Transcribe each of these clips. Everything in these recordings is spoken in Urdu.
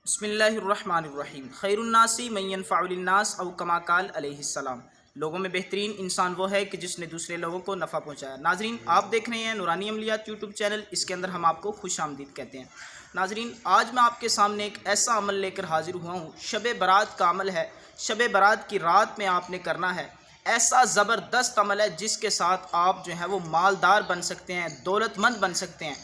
بسم اللہ الرحمن الرحیم خیر الناسی من ينفع للناس او کما قال علیہ السلام۔ لوگوں میں بہترین انسان وہ ہے کہ جس نے دوسرے لوگوں کو نفع پہنچایا۔ ناظرین، آپ دیکھ رہے ہیں نورانی عملیات یوٹیوب چینل، اس کے اندر ہم آپ کو خوش آمدید کہتے ہیں۔ ناظرین، آج میں آپ کے سامنے ایک ایسا عمل لے کر حاضر ہوا ہوں، شب برات کا عمل ہے۔ شب برات کی رات میں آپ نے کرنا ہے ایسا زبردست عمل ہے جس کے ساتھ آپ جو ہے وہ مالدار بن سکتے ہیں، دولت مند بن سکتے ہیں۔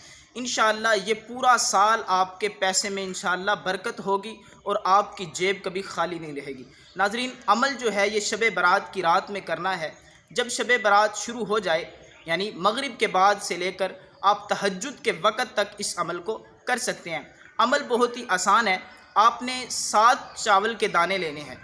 انشاءاللہ یہ پورا سال آپ کے پیسے میں انشاءاللہ برکت ہوگی اور آپ کی جیب کبھی خالی نہیں رہے گی۔ ناظرین، عمل جو ہے یہ شب برات کی رات میں کرنا ہے۔ جب شب برات شروع ہو جائے، یعنی مغرب کے بعد سے لے کر آپ تہجد کے وقت تک اس عمل کو کر سکتے ہیں۔ عمل بہت ہی آسان ہے۔ آپ نے 7 چاول کے دانے لینے ہیں۔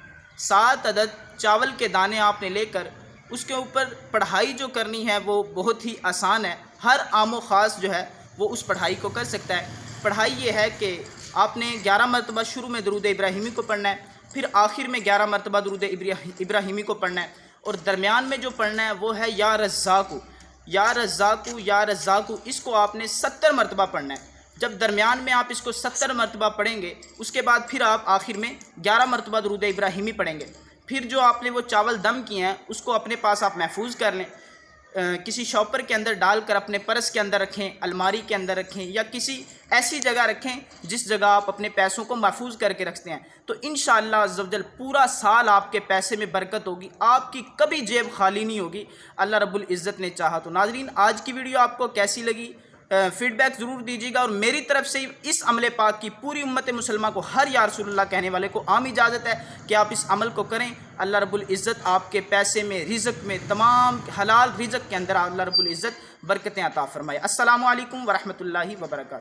7 عدد چاول کے دانے آپ نے لے کر اس کے اوپر پڑھائی جو کرنی ہے وہ بہت ہی آسان ہے۔ ہر عام و خاص جو ہے وہ اس پڑھائی کو کر سکتا ہے۔ پڑھائی یہ ہے کہ آپ نے 11 مرتبہ شروع میں درود ابراہیمی کو پڑھنا ہے، پھر آخر میں 11 مرتبہ درود ابراہیمی کو پڑھنا ہے، اور درمیان میں جو پڑھنا ہے وہ ہے یا رزاقو یا رزاقو یا رزاقو۔ اس کو آپ نے 70 مرتبہ پڑھنا ہے۔ جب درمیان میں آپ اس کو 70 مرتبہ پڑھیں گے، اس کے بعد پھر آپ آخر میں 11 مرتبہ درود ابراہیمی پڑھیں گے۔ پھر جو آپ نے وہ چاول دم کیے ہیں اس کو اپنے پاس آپ محفوظ کر لیں، کسی شاپر کے اندر ڈال کر اپنے پرس کے اندر رکھیں، الماری کے اندر رکھیں، یا کسی ایسی جگہ رکھیں جس جگہ آپ اپنے پیسوں کو محفوظ کر کے رکھتے ہیں۔ تو انشاءاللہ عز و جل پورا سال آپ کے پیسے میں برکت ہوگی، آپ کی کبھی جیب خالی نہیں ہوگی، اللہ رب العزت نے چاہا تو۔ ناظرین، آج کی ویڈیو آپ کو کیسی لگی فیڈ بیک ضرور دیجیے گا، اور میری طرف سے اس عمل پاک کی پوری امت مسلمہ کو، ہر یا رسول اللہ کہنے والے کو عام اجازت ہے کہ آپ اس عمل کو کریں۔ اللہ رب العزت آپ کے پیسے میں، رزق میں، تمام حلال رزق کے اندر اللہ رب العزت برکتیں عطا فرمائے۔ السلام علیکم ورحمۃ اللہ وبرکاتہ۔